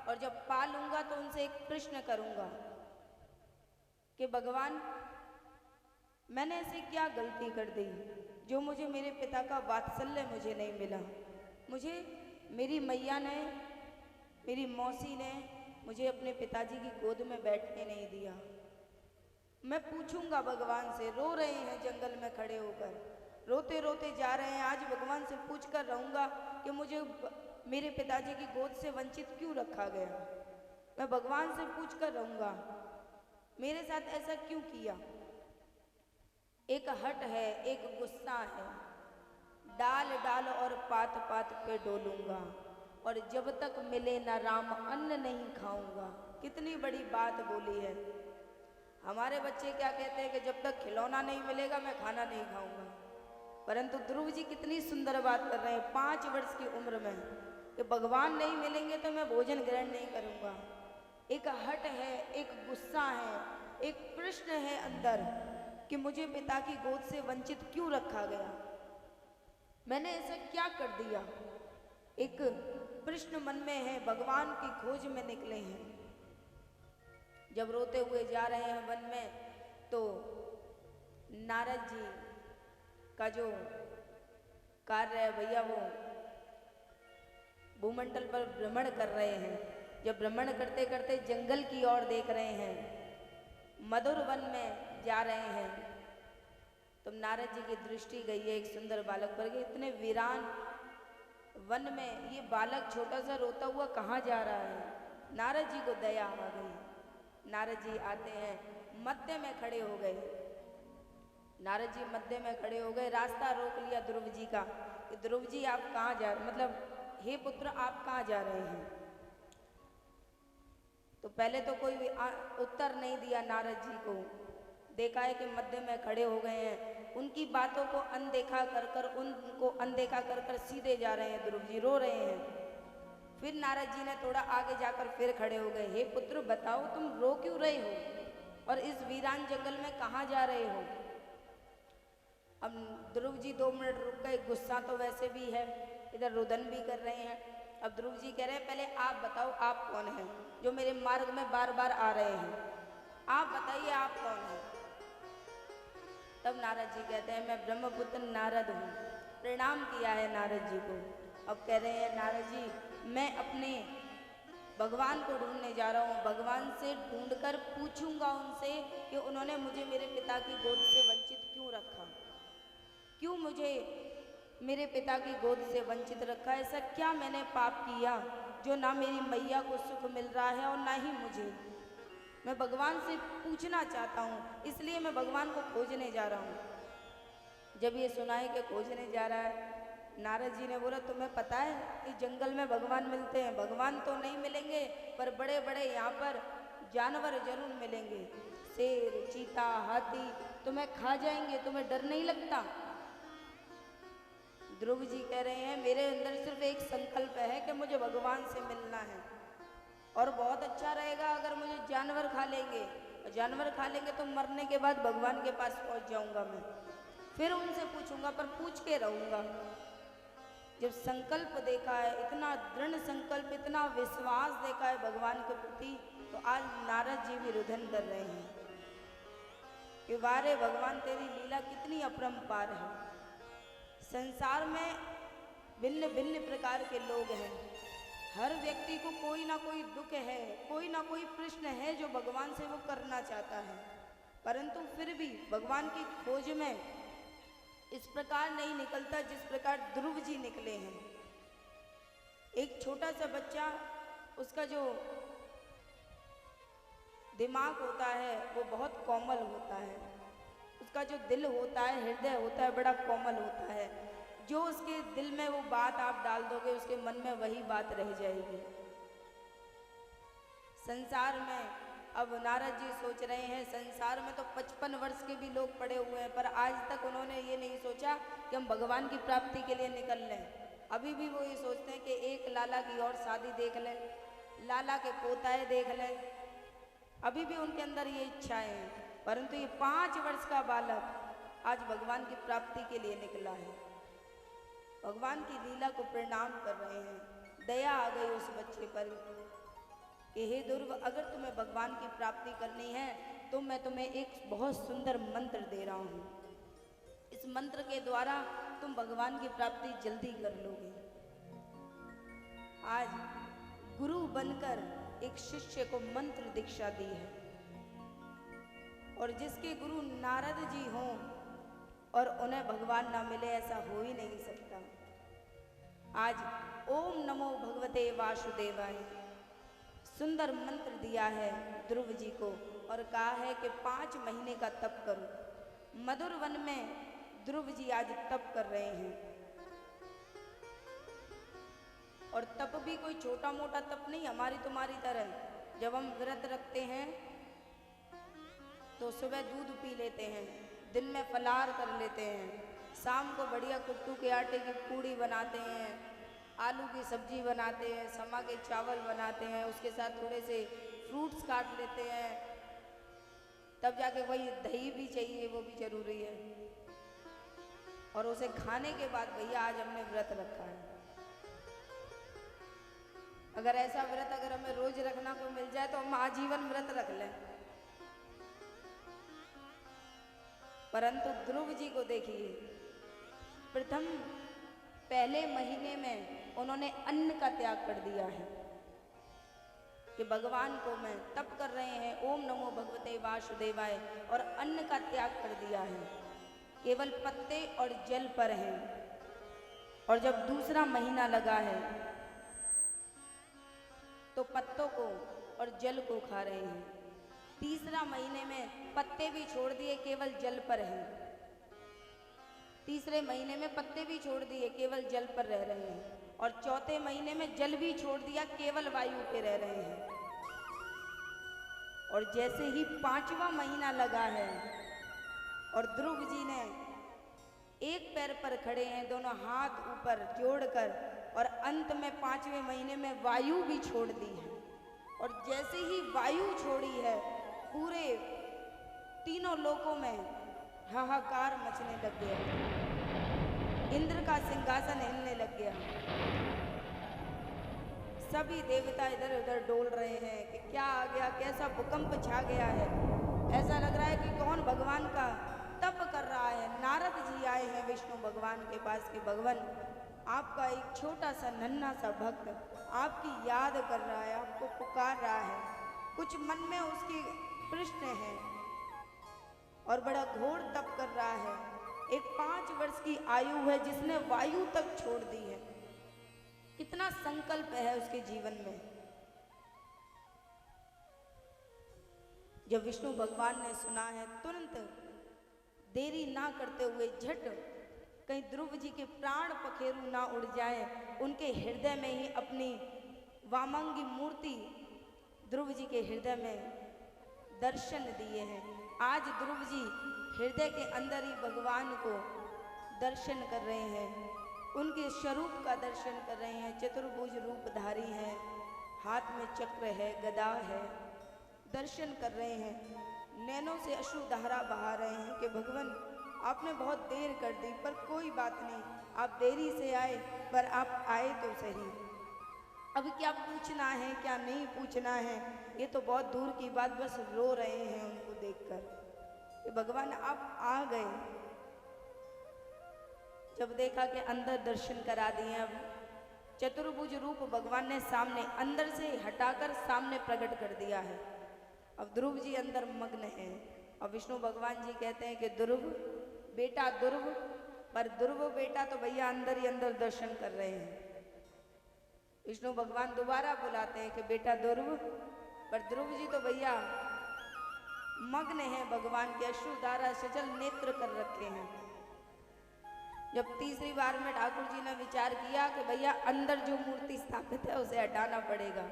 और जब पा लूंगा तो उनसे एक प्रश्न करूंगा कि भगवान, मैंने ऐसी क्या गलती कर दी जो मुझे मेरे पिता का वात्सल्य मुझे नहीं मिला। मुझे मेरी मैया ने, मेरी मौसी ने मुझे अपने पिताजी की गोद में बैठने नहीं दिया। मैं पूछूंगा भगवान से। रो रहे हैं जंगल में खड़े होकर, रोते रोते जा रहे हैं। आज भगवान से पूछ कर रहूंगा कि मुझे मेरे पिताजी की गोद से वंचित क्यों रखा गया। मैं भगवान से पूछ कर रहूंगा मेरे साथ ऐसा क्यों किया। एक हट है, एक गुस्सा है, डाल डाल और पात पात पे डोलूंगा, और जब तक मिले ना राम अन्न नहीं खाऊंगा। कितनी बड़ी बात बोली है। हमारे बच्चे क्या कहते हैं कि जब तक खिलौना नहीं मिलेगा मैं खाना नहीं खाऊंगा, परंतु ध्रुव जी कितनी सुंदर बात कर रहे हैं 5 वर्ष की उम्र में कि भगवान नहीं मिलेंगे तो मैं भोजन ग्रहण नहीं करूंगा। एक हट है, एक गुस्सा है, एक प्रश्न है अंदर कि मुझे पिता की गोद से वंचित क्यों रखा गया, मैंने ऐसा क्या कर दिया। एक प्रश्न मन में है, भगवान की खोज में निकले हैं। जब रोते हुए जा रहे हैं वन में, तो नारद जी का जो कार्य है भैया, वो भूमंडल पर भ्रमण कर रहे हैं। जब भ्रमण करते करते जंगल की ओर देख रहे हैं, मधुर वन में जा रहे हैं, तो नारद जी की दृष्टि गई है एक सुंदर बालक पर कि इतने वीरान वन में ये बालक छोटा सा रोता हुआ कहाँ जा रहा है। नारद जी को दया आ गई। नारद जी आते हैं, मध्य में खड़े हो गए। नारद जी मध्य में खड़े हो गए, रास्ता रोक लिया ध्रुव जी का कि ध्रुव जी आप कहाँ जा रहे, मतलब हे पुत्र आप कहाँ जा रहे हैं। तो पहले तो कोई उत्तर नहीं दिया नारद जी को। देखा है कि मध्य में खड़े हो गए हैं, उनकी बातों को अनदेखा कर कर, उनको अनदेखा कर कर सीधे जा रहे हैं। ध्रुव जी रो रहे हैं। फिर नारद जी ने थोड़ा आगे जाकर फिर खड़े हो गए। हे पुत्र बताओ तुम रो क्यों रहे हो और इस वीरान जंगल में कहाँ जा रहे हो। अब ध्रुव जी 2 मिनट रुक गए। गुस्सा तो वैसे भी है, इधर रुदन भी कर रहे हैं। अब ध्रुव जी कह रहे हैं पहले आप बताओ आप कौन हैं जो मेरे मार्ग में बार बार आ रहे हैं, आप बताइए आप कौन हैं। तब नारद जी कहते हैं मैं ब्रह्मपुत्र नारद हूँ। प्रणाम किया है नारद जी को। अब कह रहे हैं नारद जी मैं अपने भगवान को ढूंढने जा रहा हूँ, भगवान से ढूंढकर पूछूंगा उनसे कि उन्होंने मुझे मेरे पिता की गोद से वंचित क्यों रखा, क्यों मुझे मेरे पिता की गोद से वंचित रखा। ऐसा क्या मैंने पाप किया जो ना मेरी मैया को सुख मिल रहा है और ना ही मुझे। मैं भगवान से पूछना चाहता हूँ, इसलिए मैं भगवान को खोजने जा रहा हूँ। जब ये सुना है कि खोजने जा रहा है, नारद जी ने बोला तुम्हें पता है कि जंगल में भगवान मिलते हैं। भगवान तो नहीं मिलेंगे पर बड़े बड़े यहाँ पर जानवर जरूर मिलेंगे, शेर, चीता, हाथी तुम्हें खा जाएंगे, तुम्हें डर नहीं लगता। ध्रुव जी कह रहे हैं मेरे अंदर सिर्फ एक संकल्प है कि मुझे भगवान से मिलना है, और बहुत अच्छा रहेगा अगर मुझे जानवर खा लेंगे। और जानवर खा लेंगे तो मरने के बाद भगवान के पास पहुंच जाऊंगा मैं, फिर उनसे पूछूंगा, पर पूछ के रहूंगा। जब संकल्प देखा है, इतना दृढ़ संकल्प, इतना विश्वास देखा है भगवान के प्रति, तो आज नारद जी भी रुदन कर रहे हैं कि वारे भगवान तेरी लीला कितनी अपरंपार है। संसार में भिन्न भिन्न प्रकार के लोग हैं, हर व्यक्ति को कोई ना कोई दुख है, कोई ना कोई प्रश्न है जो भगवान से वो करना चाहता है, परंतु फिर भी भगवान की खोज में इस प्रकार नहीं निकलता जिस प्रकार ध्रुव जी निकले हैं। एक छोटा सा बच्चा, उसका जो दिमाग होता है वो बहुत कोमल होता है, उसका जो दिल होता है, हृदय होता है, बड़ा कोमल होता है। जो उसके दिल में वो बात आप डाल दोगे उसके मन में वही बात रह जाएगी। संसार में अब नारद जी सोच रहे हैं, संसार में तो 55 वर्ष के भी लोग पड़े हुए हैं, पर आज तक उन्होंने ये नहीं सोचा कि हम भगवान की प्राप्ति के लिए निकल लें। अभी भी वो ये सोचते हैं कि एक लाला की और शादी देख लें, लाला के पोताए देख लें, अभी भी उनके अंदर ये इच्छाएं हैं। परंतु ये 5 वर्ष का बालक आज भगवान की प्राप्ति के लिए निकला है, भगवान की लीला को प्रणाम कर रहे हैं। दया आ गई उस बच्चे पर। कि हे ध्रुव, अगर तुम्हें भगवान की प्राप्ति करनी है तो मैं तुम्हें एक बहुत सुंदर मंत्र दे रहा हूँ। इस मंत्र के द्वारा तुम भगवान की प्राप्ति जल्दी कर लोगे। आज गुरु बनकर एक शिष्य को मंत्र दीक्षा दी है, और जिसके गुरु नारद जी हों और उन्हें भगवान ना मिले, ऐसा हो ही नहीं सकता। आज ओम नमो भगवते वासुदेवाय सुंदर मंत्र दिया है ध्रुव जी को, और कहा है कि 5 महीने का तप करो। मधुर वन में ध्रुव जी आज तप कर रहे हैं, और तप भी कोई छोटा मोटा तप नहीं, हमारी तुम्हारी तरह। जब हम व्रत रखते हैं तो सुबह दूध पी लेते हैं, दिन में फलाहार कर लेते हैं, शाम को बढ़िया कुट्टू के आटे की पूड़ी बनाते हैं, आलू की सब्जी बनाते हैं, समा के चावल बनाते हैं, उसके साथ थोड़े से फ्रूट्स काट लेते हैं, तब जाके वही दही भी चाहिए, वो भी जरूरी है। और उसे खाने के बाद भैया आज हमने व्रत रखा है। अगर ऐसा व्रत अगर हमें रोज रखना को मिल जाए तो हम आजीवन व्रत रख लें। परंतु ध्रुव जी को देखिए, प्रथम पहले महीने में उन्होंने अन्न का त्याग कर दिया है कि भगवान को मैं तप कर रहे हैं, ओम नमो भगवते वासुदेवाय, और अन्न का त्याग कर दिया है, केवल पत्ते और जल पर हैं। और जब दूसरा महीना लगा है तो पत्तों को और जल को खा रहे हैं। तीसरा महीने में पत्ते भी छोड़ दिए, केवल जल पर हैं। तीसरे महीने में पत्ते भी छोड़ दिए, केवल जल पर रह रहे हैं। और चौथे महीने में जल भी छोड़ दिया, केवल वायु पे रह रहे हैं। और जैसे ही 5वां महीना लगा है और ध्रुव जी ने एक पैर पर खड़े हैं, दोनों हाथ ऊपर जोड़कर, और अंत में 5वें महीने में वायु भी छोड़ दी है। और जैसे ही वायु छोड़ी है, पूरे तीनों लोकों में हाहाकार मचने लग गया, इंद्र का सिंहासन हिलने लग गया, सभी देवता इधर उधर डोल रहे हैं कि क्या आ गया, कैसा भूकंप छा गया है। ऐसा लग रहा है कि कौन भगवान का तप कर रहा है। नारद जी आए हैं विष्णु भगवान के पास कि भगवान, आपका एक छोटा सा नन्हा सा भक्त आपकी याद कर रहा है, आपको पुकार रहा है, कुछ मन में उसके प्रश्न है और बड़ा घोर तप कर रहा है। एक 5 वर्ष की आयु है जिसने वायु तक छोड़ दी है। कितना संकल्प है उसके जीवन में। जब विष्णु भगवान ने सुना है, तुरंत देरी ना करते हुए झट, कहीं ध्रुव जी के प्राण पखेरु ना उड़ जाए, उनके हृदय में ही अपनी वामंगी मूर्ति ध्रुव जी के हृदय में दर्शन दिए हैं। आज ध्रुव जी हृदय के अंदर ही भगवान को दर्शन कर रहे हैं, उनके स्वरूप का दर्शन कर रहे हैं। चतुर्भुज रूपधारी हैं, हाथ में चक्र है, गदा है, दर्शन कर रहे हैं। नैनों से अश्रुधारा बहा रहे हैं कि भगवान, आपने बहुत देर कर दी, पर कोई बात नहीं, आप देरी से आए पर आप आए तो सही। अब क्या पूछना है, क्या नहीं पूछना है, ये तो बहुत दूर की बात, बस रो रहे हैं उनको देखकर कि भगवान आप आ गए। जब देखा कि अंदर दर्शन करा दिए, अब चतुर्भुज रूप भगवान ने सामने अंदर से हटाकर सामने प्रकट कर दिया है। अब ध्रुव जी अंदर मग्न हैं और विष्णु भगवान जी कहते हैं कि ध्रुव बेटा, ध्रुव, पर ध्रुव बेटा तो भैया अंदर ही अंदर दर्शन कर रहे हैं। विष्णु भगवान दोबारा बुलाते हैं कि बेटा ध्रुव, पर ध्रुव जी तो भैया मग्न हैं, भगवान के अश्रुधारा सचल नेत्र कर रखे हैं। जब तीसरी बार में ठाकुर जी ने विचार किया कि भैया अंदर जो मूर्ति स्थापित है उसे हटाना पड़ेगा,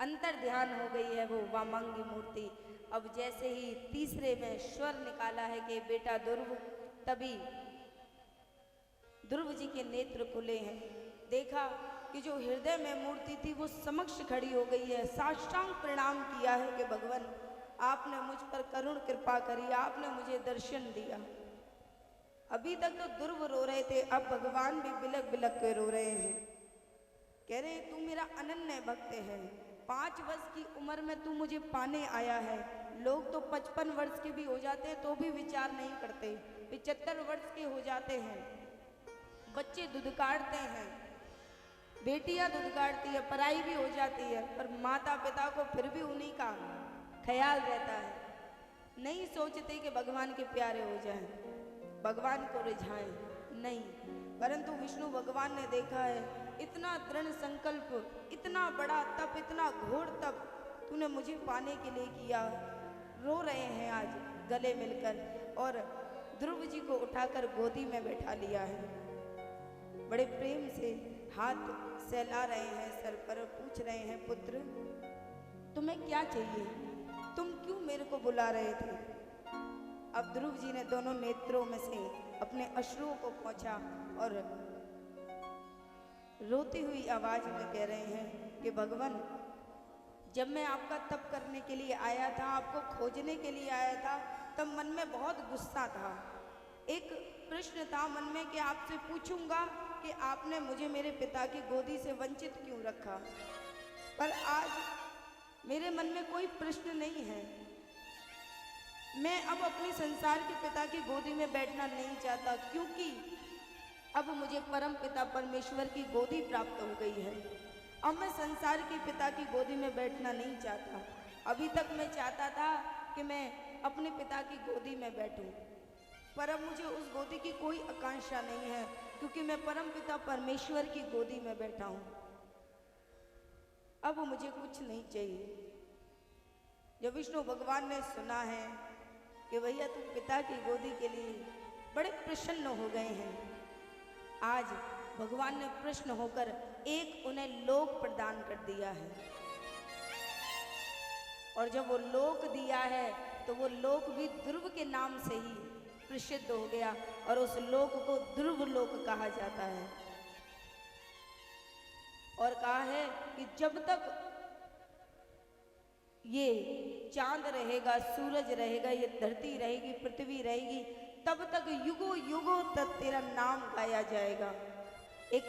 अंतर ध्यान हो गई है वो वामंगी मूर्ति। अब जैसे ही तीसरे में स्वर निकाला है कि बेटा ध्रुव, तभी ध्रुव जी के नेत्र खुले हैं। देखा कि जो हृदय में मूर्ति थी वो समक्ष खड़ी हो गई है। साष्टांग प्रणाम किया है कि भगवान, आपने मुझ पर करुण कृपा करी, आपने मुझे दर्शन दिया। अभी तक तो ध्रुव रो रहे थे, अब भगवान भी बिलक बिलक के रो रहे हैं, कह रहे हैं तू मेरा अनन्य भक्त है 5 वर्ष की उम्र में तू मुझे पाने आया है। लोग तो 55 वर्ष के भी हो जाते हैं तो भी विचार नहीं करते, 75 वर्ष के हो जाते हैं। बच्चे दूध काटते हैं, बेटियां दूध काटती है, पढ़ाई भी हो जाती है, पर माता पिता को फिर भी उन्हीं का ख्याल रहता है। नहीं सोचते कि भगवान के प्यारे हो जाएं, भगवान को रिझाएं, नहीं। परंतु विष्णु भगवान ने देखा है, इतना दृढ़ संकल्प, इतना बड़ा तप, इतना घोर तप तूने मुझे पाने के लिए किया। रो रहे हैं आज गले मिलकर और ध्रुव जी को उठाकर गोदी में बैठा लिया है। बड़े प्रेम से हाथ सहला रहे हैं सर पर, पूछ रहे हैं, पुत्र तुम्हें क्या चाहिए, तुम क्यों मेरे को बुला रहे थे। अब ध्रुव जी ने दोनों नेत्रों में से अपने अश्रुओं को पोंछा और रोती हुई आवाज में कह रहे हैं कि भगवान, जब मैं आपका तप करने के लिए आया था, आपको खोजने के लिए आया था, तब मन में बहुत गुस्सा था। एक प्रश्न था मन में कि आपसे पूछूंगा कि आपने मुझे मेरे पिता की गोदी से वंचित क्यों रखा। पर आज मेरे मन में कोई प्रश्न नहीं है। मैं अब अपने संसार के पिता की गोदी में बैठना नहीं चाहता, क्योंकि अब मुझे परम पिता परमेश्वर की गोदी प्राप्त हो गई है। अब मैं संसार के पिता की गोदी में बैठना नहीं चाहता। अभी तक मैं चाहता था कि मैं अपने पिता की गोदी में बैठूं, पर अब मुझे उस गोदी की कोई आकांक्षा नहीं है, क्योंकि मैं परम पिता परमेश्वर की गोदी में बैठा हूं। अब मुझे कुछ नहीं चाहिए। जब विष्णु भगवान ने सुना है कि भैया तुम पिता की गोदी के लिए बड़े प्रसन्न हो गए हैं, आज भगवान ने प्रसन्न होकर एक उन्हें लोक प्रदान कर दिया है। और जब वो लोक दिया है तो वो लोक भी ध्रुव के नाम से ही प्रसिद्ध हो गया और उस लोक को ध्रुव लोक कहा जाता है। और कहा है कि जब तक ये चांद रहेगा, सूरज रहेगा, ये धरती रहेगी, पृथ्वी रहेगी, तब तक युगों युगों तक तेरा नाम गाया जाएगा। एक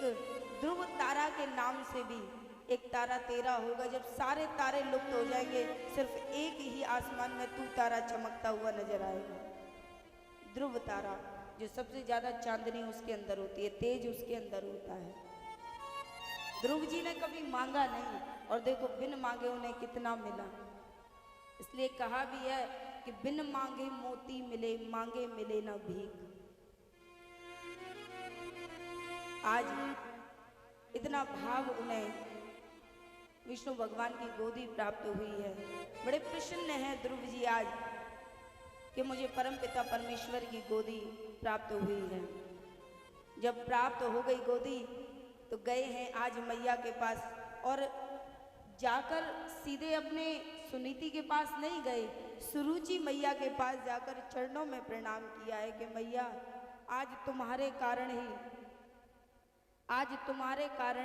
ध्रुव तारा के नाम से भी एक तारा तेरा होगा। जब सारे तारे लुप्त हो जाएंगे, सिर्फ एक ही आसमान में तू तारा चमकता हुआ नजर आएगा, ध्रुव तारा, जो सबसे ज्यादा चांदनी उसके अंदर होती है, तेज उसके अंदर होता है। ध्रुव जी ने कभी मांगा नहीं और देखो बिन मांगे उन्हें कितना मिला। इसलिए कहा भी है कि बिन मांगे मोती मिले, मांगे मिले ना भीख। आज इतना भाव उन्हें विष्णु भगवान की गोदी प्राप्त हुई है। बड़े प्रसन्न हैं ध्रुव जी आज कि मुझे परमपिता परमेश्वर की गोदी प्राप्त हुई है। जब प्राप्त हो गई गोदी तो गए हैं आज मैया के पास, और जाकर सीधे अपने सुनीति के पास नहीं गए, सुरुचि मैया के पास जाकर चरणों में प्रणाम किया है कि मैया आज तुम्हारे कारण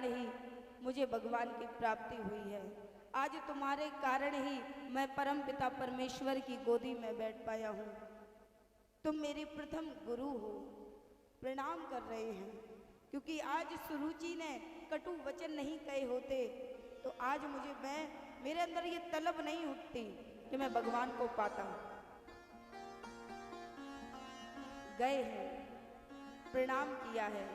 ही मुझे भगवान की प्राप्ति हुई है। आज तुम्हारे कारण ही मैं परम पिता परमेश्वर की गोदी में बैठ पाया हूँ। तुम मेरे प्रथम गुरु हो, प्रणाम कर रहे हैं। क्योंकि आज सुरुचि ने कटु वचन नहीं कहे होते तो आज मेरे अंदर ये तलब नहीं उठती कि मैं भगवान को पाता। गए हैं, प्रणाम किया है।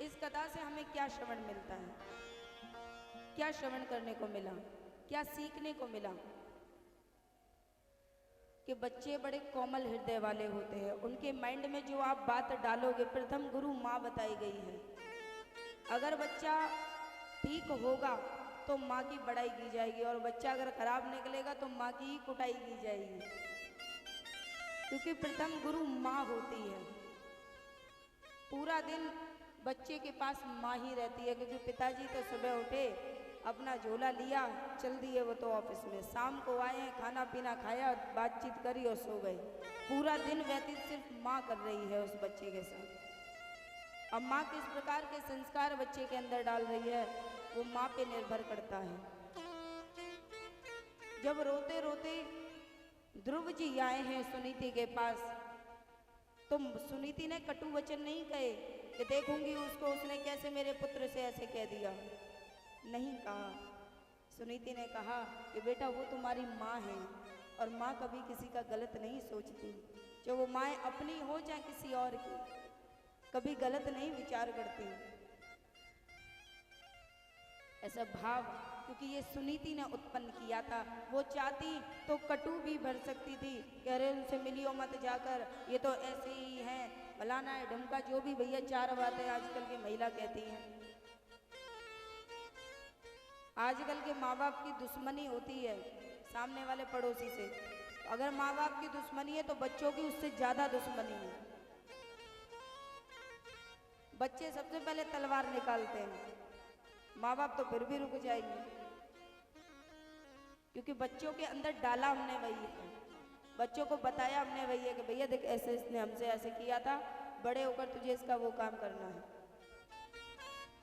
इस कथा से हमें क्या श्रवण मिलता है, क्या श्रवण करने को मिला, क्या सीखने को मिला? कि बच्चे बड़े कोमल हृदय वाले होते हैं। उनके माइंड में जो आप बात डालोगे, प्रथम गुरु माँ बताई गई है। अगर बच्चा ठीक होगा तो माँ की बड़ाई की जाएगी, और बच्चा अगर खराब निकलेगा तो माँ की ही कुटाई की जाएगी, क्योंकि प्रथम गुरु माँ होती है। पूरा दिन बच्चे के पास माँ ही रहती है, क्योंकि पिताजी तो सुबह उठे, अपना झोला लिया, चल दिए वो तो ऑफिस में, शाम को आए हैं, खाना पीना खाया, बातचीत करी और सो गए। पूरा दिन व्यतीत सिर्फ माँ कर रही है उस बच्चे के साथ। अब माँ किस प्रकार के संस्कार बच्चे के अंदर डाल रही है वो माँ पे निर्भर करता है। जब रोते रोते ध्रुव जी आए हैं सुनीति के पास, तो सुनीति ने कटु वचन नहीं कहे कि देखूंगी उसको, उसने कैसे मेरे पुत्र से ऐसे कह दिया। नहीं कहा। सुनीति ने कहा कि बेटा वो तुम्हारी माँ है और माँ कभी किसी का गलत नहीं सोचती, जो वो माँ अपनी हो चाहे किसी और की, कभी गलत नहीं विचार करती। ऐसा भाव क्योंकि ये सुनीति ने उत्पन्न किया था। वो चाहती तो कटु भी भर सकती थी कि अरे उनसे मिलियो मत जाकर, ये तो ऐसे ही हैं, फलाना है ढमका, जो भी भैया चार बातें आजकल की महिला कहती हैं। आजकल के माँ बाप की दुश्मनी होती है सामने वाले पड़ोसी से। अगर माँ बाप की दुश्मनी है तो बच्चों की उससे ज्यादा दुश्मनी है। बच्चे सबसे पहले तलवार निकालते हैं, माँ बाप तो फिर भी रुक जाएंगे, क्योंकि बच्चों के अंदर डाला हमने वही है, बच्चों को बताया हमने वही है कि भैया देख ऐसे इसने हमसे ऐसे किया था, बड़े होकर तुझे इसका वो काम करना है।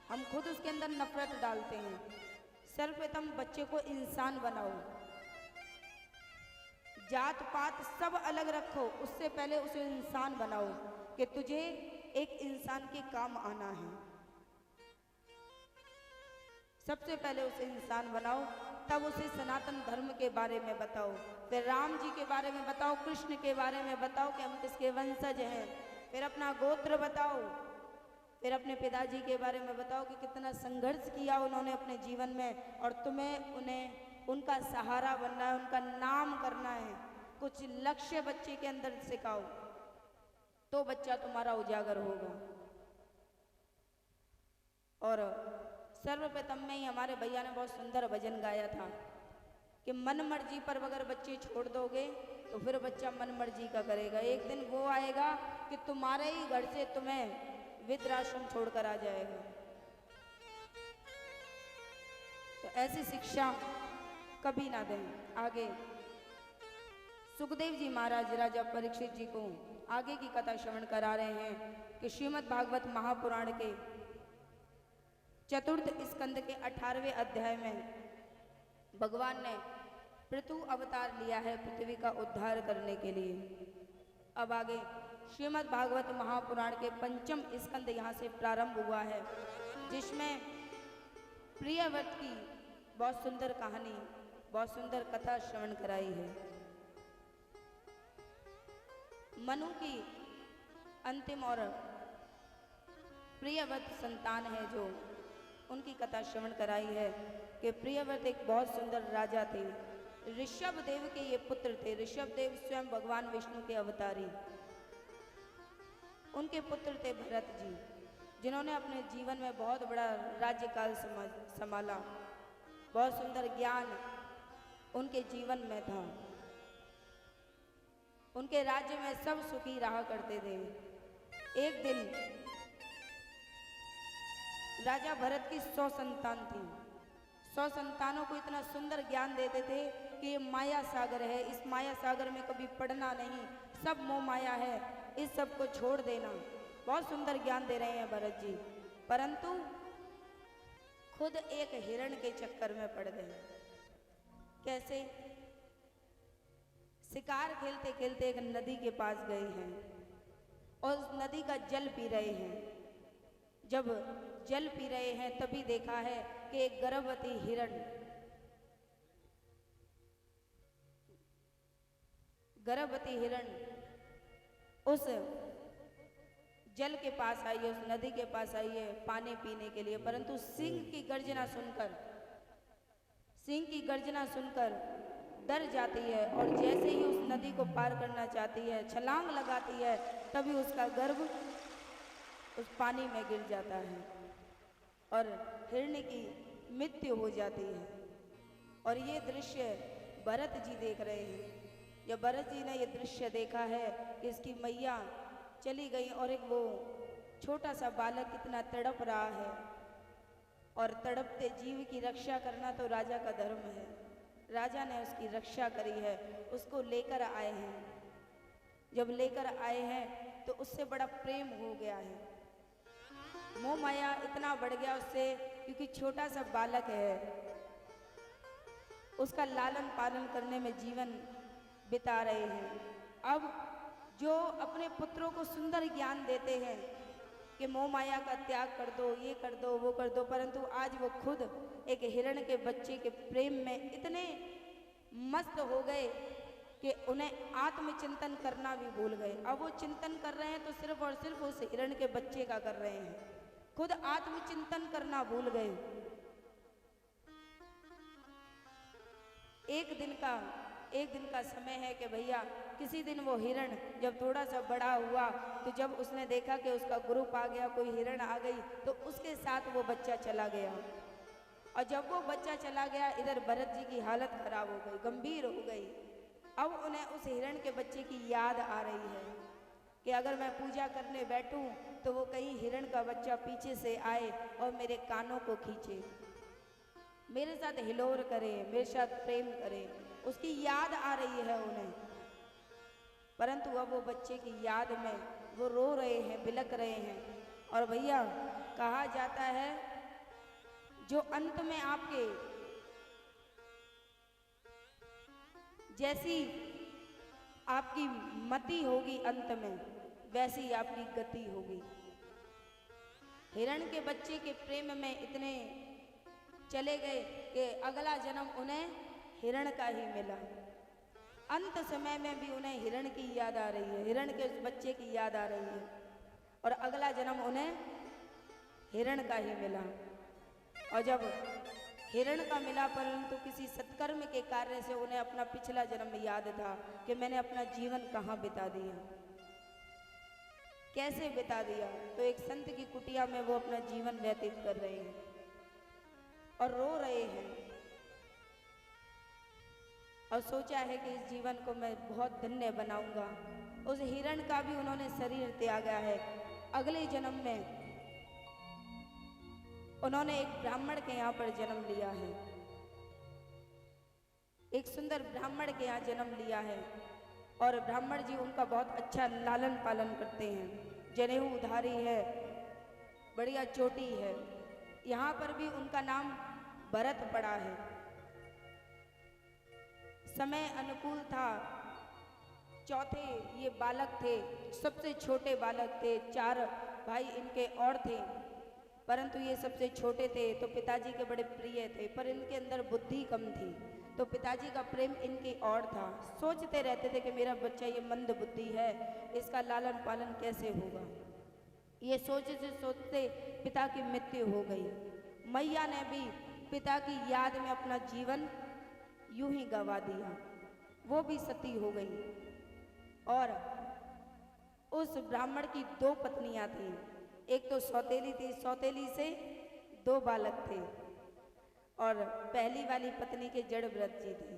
हम खुद उसके अंदर नफरत डालते हैं। सर्वप्रथम बच्चे को इंसान बनाओ, जात पात सब अलग रखो, उससे पहले उसे इंसान बनाओ कि तुझे एक इंसान के काम आना है। सबसे पहले उसे इंसान बनाओ, तब उसे सनातन धर्म के बारे में बताओ, फिर राम जी के बारे में बताओ, कृष्ण के बारे में बताओ कि हम किसके वंशज हैं, फिर अपना गोत्र बताओ, फिर अपने पिताजी के बारे में बताओ कि कितना संघर्ष किया उन्होंने अपने जीवन में, और तुम्हें उन्हें उनका सहारा बनना है, उनका नाम करना है। कुछ लक्ष्य बच्चे के अंदर सिखाओ तो बच्चा तुम्हारा उजागर होगा। और सर्वप्रथम में ही हमारे भैया ने बहुत सुंदर भजन गाया था कि मन मर्जी पर अगर बच्चे छोड़ दोगे तो फिर बच्चा मन मर्जी का करेगा। एक दिन वो आएगा कि तुम्हारे ही घर से तुम्हें वृद्धाश्रम छोड़कर आ जाएगा। तो ऐसी शिक्षा कभी ना दें। आगे सुखदेव जी महाराज राजा परीक्षित जी को आगे की कथा श्रवण करा रहे हैं कि श्रीमद् भागवत महापुराण के चतुर्थ स्कंद के 18वें अध्याय में भगवान ने पृथु अवतार लिया है पृथ्वी का उद्धार करने के लिए। अब आगे श्रीमद् भागवत महापुराण के पंचम स्कंद यहाँ से प्रारंभ हुआ है, जिसमें प्रियव्रत की बहुत सुंदर कहानी, बहुत सुंदर कथा श्रवण कराई है। मनु की अंतिम और प्रियव्रत संतान है जो, उनकी कथा श्रवण कराई है कि प्रियव्रत एक बहुत सुंदर राजा थे। ऋषभ देव के ये पुत्र थे। ऋषभ देव स्वयं भगवान विष्णु के अवतारी, उनके पुत्र थे भरत जी, जिन्होंने अपने जीवन में बहुत बड़ा राज्यकाल संभाला। बहुत सुंदर ज्ञान उनके जीवन में था। उनके राज्य में सब सुखी रहा करते थे। एक दिन राजा भरत की 100 संतान थी। 100 संतानों को इतना सुंदर ज्ञान देते थे कि ये माया सागर है, इस माया सागर में कभी पड़ना नहीं, सब मोह माया है, इस सब को छोड़ देना। बहुत सुंदर ज्ञान दे रहे हैं भरत जी, परंतु खुद एक हिरण के चक्कर में पड़ गए। कैसे? शिकार खेलते खेलते एक नदी के पास गए हैं और उस नदी का जल पी रहे हैं। जब जल पी रहे हैं तभी देखा है कि एक गर्भवती हिरण उस जल के पास आई है, उस नदी के पास आई है पानी पीने के लिए, परंतु सिंह की गर्जना सुनकर डर जाती है और जैसे ही उस नदी को पार करना चाहती है, छलांग लगाती है, तभी उसका गर्भ उस पानी में गिर जाता है और हिरणी की मृत्यु हो जाती है। और ये दृश्य भरत जी देख रहे हैं। या भरत जी ने ये दृश्य देखा है कि इसकी मैया चली गई और एक वो छोटा सा बालक कितना तड़प रहा है, और तड़पते जीव की रक्षा करना तो राजा का धर्म है। राजा ने उसकी रक्षा करी है, उसको लेकर आए हैं। जब लेकर आए हैं तो उससे बड़ा प्रेम हो गया है, मोह माया इतना बढ़ गया उससे, क्योंकि छोटा सा बालक है, उसका लालन पालन करने में जीवन बिता रहे हैं। अब जो अपने पुत्रों को सुंदर ज्ञान देते हैं कि मोह माया का त्याग कर दो, ये कर दो, वो कर दो, परंतु आज वो खुद एक हिरण के बच्चे के प्रेम में इतने मस्त हो गए कि उन्हें आत्मचिंतन करना भी भूल गए। अब वो चिंतन कर रहे हैं तो सिर्फ और सिर्फ उस हिरण के बच्चे का कर रहे हैं, खुद आत्मचिंतन करना भूल गए। एक दिन का समय है कि भैया किसी दिन वो हिरण जब थोड़ा सा बड़ा हुआ तो जब उसने देखा कि उसका ग्रुप आ गया, कोई हिरण आ गई, तो उसके साथ वो बच्चा चला गया। और जब वो बच्चा चला गया, इधर भरत जी की हालत खराब हो गई, गंभीर हो गई। अब उन्हें उस हिरण के बच्चे की याद आ रही है कि अगर मैं पूजा करने बैठूं तो वो कहीं हिरण का बच्चा पीछे से आए और मेरे कानों को खींचे, मेरे साथ हिलोर करे, मेरे साथ प्रेम करे। उसकी याद आ रही है उन्हें, परंतु अब वो बच्चे की याद में वो रो रहे हैं, बिलक रहे हैं। और भैया कहा जाता है जो अंत में आपके जैसी आपकी मति होगी अंत में वैसी आपकी गति होगी। हिरण के बच्चे के प्रेम में इतने चले गए कि अगला जन्म उन्हें हिरण का ही मिला। अंत समय में भी उन्हें हिरण की याद आ रही है, हिरण के उस बच्चे की याद आ रही है, और अगला जन्म उन्हें हिरण का ही मिला। और जब हिरण का मिला, परंतु किसी सत्कर्म के कार्य से उन्हें अपना पिछला जन्म याद था कि मैंने अपना जीवन कहाँ बिता दिया, कैसे बिता दिया। तो एक संत की कुटिया में वो अपना जीवन व्यतीत कर रहे हैं और रो रहे हैं, और सोचा है कि इस जीवन को मैं बहुत धन्य बनाऊंगा। उस हिरण का भी उन्होंने शरीर त्यागा है। अगले जन्म में उन्होंने एक ब्राह्मण के यहाँ पर जन्म लिया है, एक सुंदर ब्राह्मण के यहाँ जन्म लिया है, और ब्राह्मण जी उनका बहुत अच्छा लालन पालन करते हैं। जनेऊ उधारी है, बढ़िया चोटी है। यहाँ पर भी उनका नाम भरत पड़ा है। समय अनुकूल था, चौथे ये बालक थे, सबसे छोटे बालक थे। 4 भाई इनके और थे, परंतु ये सबसे छोटे थे तो पिताजी के बड़े प्रिय थे, पर इनके अंदर बुद्धि कम थी, तो पिताजी का प्रेम इनकी और था। सोचते रहते थे कि मेरा बच्चा ये मंद बुद्धि है, इसका लालन पालन कैसे होगा। ये सोचते सोचते पिता की मृत्यु हो गई। मैया ने भी पिता की याद में अपना जीवन यूं ही गवा दिया, वो भी सती हो गई। और उस ब्राह्मण की 2 पत्नियां थीं, एक तो सौतेली थी, सौतेली से 2 बालक थे, और पहली वाली पत्नी के जड़ व्रत जी थे।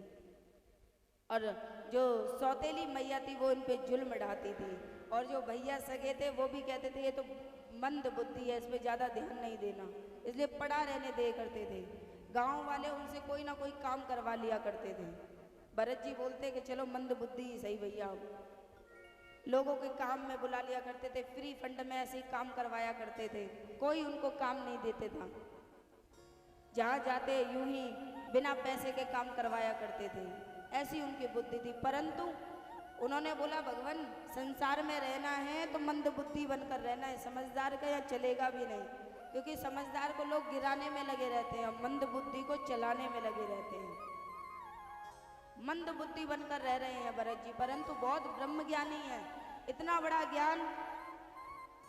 और जो सौतेली मैया थी वो इन पे जुल्म ढाती थी, और जो भैया सगे थे वो भी कहते थे ये तो मंद बुद्धि है, इस पे ज़्यादा ध्यान नहीं देना, इसलिए पड़ा रहने दे करते थे। गांव वाले उनसे कोई ना कोई काम करवा लिया करते थे। भरत जी बोलते कि चलो मंद बुद्धि ही सही भैया, लोगों के काम में बुला लिया करते थे, फ्री फंड में ऐसे ही काम करवाया करते थे, कोई उनको काम नहीं देते था। जहाँ जाते यूं ही बिना पैसे के काम करवाया करते थे, ऐसी उनकी बुद्धि थी। परंतु उन्होंने बोला भगवान संसार में रहना है तो मंद बुद्धि बनकर रहना है, समझदार का यहाँ चलेगा भी नहीं, क्योंकि समझदार को लोग गिराने में लगे रहते हैं, मंद बुद्धि को चलाने में लगे रहते हैं। मंद बुद्धि बनकर रह रहे हैं भरत जी, परंतु बहुत ब्रह्म ज्ञानी है, इतना बड़ा ज्ञान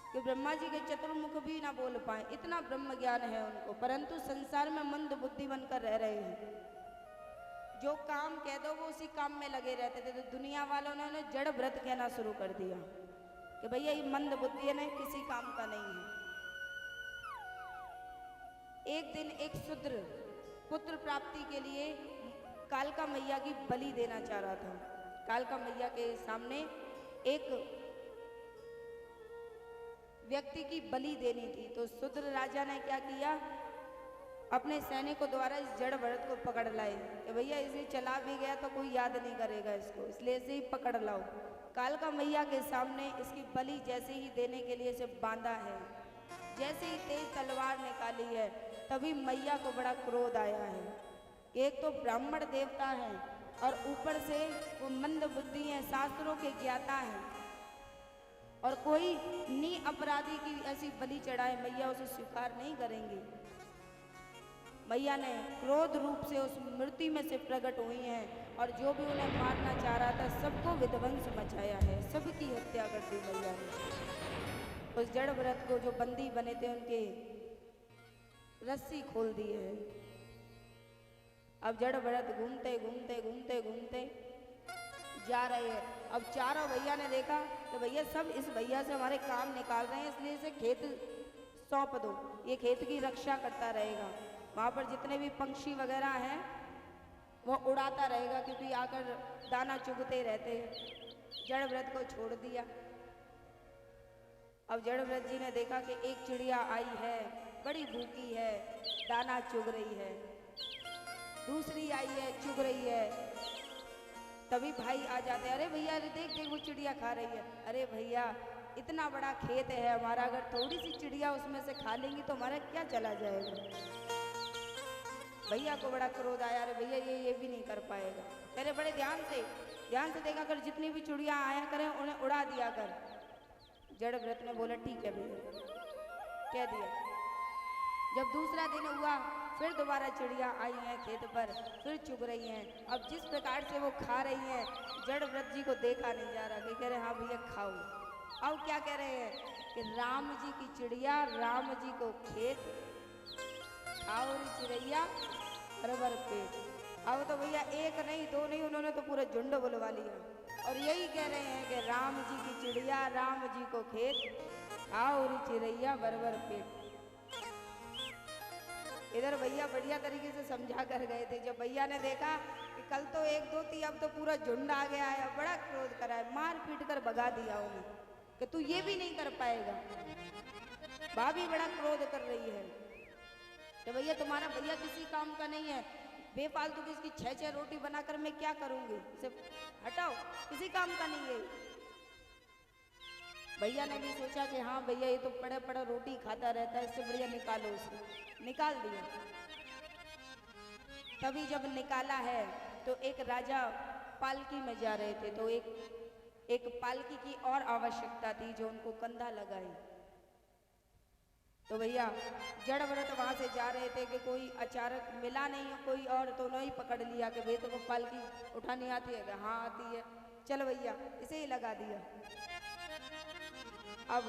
कि ब्रह्मा जी के चतुर्मुख भी ना बोल पाए, इतना ब्रह्म ज्ञान है उनको, परंतु संसार में मंद बुद्धि बनकर रह रहे हैं। जो काम कह दो वो उसी काम में लगे रहते थे, तो दुनिया वालों ने उन्हें जड़ व्रत कहना शुरू कर दिया कि भैया ये मंद बुद्धि है, नहीं किसी काम का नहीं है। एक दिन एक शूद्र पुत्र प्राप्ति के लिए कालका मैया की बलि देना चाह रहा था। कालका मैया के सामने एक व्यक्ति की बलि देनी थी, तो शूद्र राजा ने क्या किया, अपने सैनिकों द्वारा इस जड़ व्रत को पकड़ लाए कि भैया इसे चला भी गया तो कोई याद नहीं करेगा इसको, इसलिए इसे ही पकड़ लाओ। कालका मैया के सामने इसकी बलि जैसे ही देने के लिए इसे बांधा है, जैसे ही तेज तलवार निकाली है, तभी मैया को बड़ा क्रोध आया है। एक तो ब्राह्मण देवता है और ऊपर से वो मंद बुद्धि है, शास्त्रों के ज्ञाता है, और कोई नी अपराधी की ऐसी बलि चढ़ाए, मैया उसे स्वीकार नहीं करेंगी। मैया ने क्रोध रूप से उस मूर्ति में से प्रकट हुई हैं और जो भी उन्हें मारना चाह रहा था सबको विध्वंस मचाया है, सबकी हत्या कर दी मैया ने। उस जड़ व्रत को जो बंदी बने थे उनके रस्सी खोल दी है। अब जड़ व्रत घूमते घूमते घूमते घूमते जा रहे हैं। अब चारों भैया ने देखा तो भैया सब इस भैया से हमारे काम निकाल रहे हैं, इसलिए इसे खेत सौंप दो, ये खेत की रक्षा करता रहेगा। वहाँ पर जितने भी पंछी वगैरह हैं वो उड़ाता रहेगा, क्योंकि आकर दाना चुगते रहते हैं। जड़ व्रत को छोड़ दिया। अब जड़ व्रत जी ने देखा कि एक चिड़िया आई है, बड़ी भूखी है, दाना चुग रही है। दूसरी आई है, चुग रही है। तभी भाई आ जाते हैं, अरे भैया अरे देख देख वो चिड़िया खा रही है। अरे भैया इतना बड़ा खेत है हमारा, अगर थोड़ी सी चिड़िया उसमें से खा लेंगी तो हमारा क्या चला जाएगा। भैया को बड़ा क्रोध आया, अरे भैया ये भी नहीं कर पाएगा। अरे बड़े ध्यान से देखा कर, जितनी भी चिड़िया आया करें उन्हें उड़ा दिया कर। जड़ व्रत ने बोला ठीक है भैया, कह दिया। जब दूसरा दिन हुआ फिर दोबारा चिड़िया आई हैं खेत पर, फिर चुग रही हैं। अब जिस प्रकार से वो खा रही हैं जड़ व्रत जी को देखा नहीं जा रहा कि कह रहे हाँ भैया खाओ। अब क्या कह रहे हैं कि राम जी की चिड़िया राम जी को खेत, खाओ रे चिड़ैया बराबर पेट। अब तो भैया एक नहीं दो नहीं, उन्होंने तो पूरा झुंड बुलवा लिया और यही कह रहे हैं कि राम जी की चिड़िया राम जी को खेत, खाओ रे चिड़ैया बराबर पेट। इधर भैया बढ़िया तरीके से समझा कर गए थे। जब भैया ने देखा कि कल तो एक दो थी, अब तो पूरा झुंड आ गया है, बड़ा क्रोध करा है, मार पीट कर भगा दिया उन्हें कि तू ये भी नहीं कर पाएगा। भाभी बड़ा क्रोध कर रही है कि भैया तुम्हारा भैया किसी काम का नहीं है, बेफालतू की इसकी 6-6 रोटी बनाकर मैं क्या करूंगी, सिर्फ हटाओ, किसी काम का नहीं है। भैया ने भी सोचा कि हाँ भैया ये तो पड़ा पड़ा रोटी खाता रहता है, इससे बढ़िया निकालो उसे। निकाल दिया। तभी जब निकाला है तो एक राजा पालकी में जा रहे थे, तो एक पालकी की और आवश्यकता थी जो उनको कंधा लगाई। तो भैया जड़ व्रत वहां से जा रहे थे कि कोई अचानक मिला नहीं कोई और, तो उन्होंने पकड़ लिया कि भैया तुमको पालकी उठानी आती है? हाँ आती है, चल भैया इसे ही लगा दिया। अब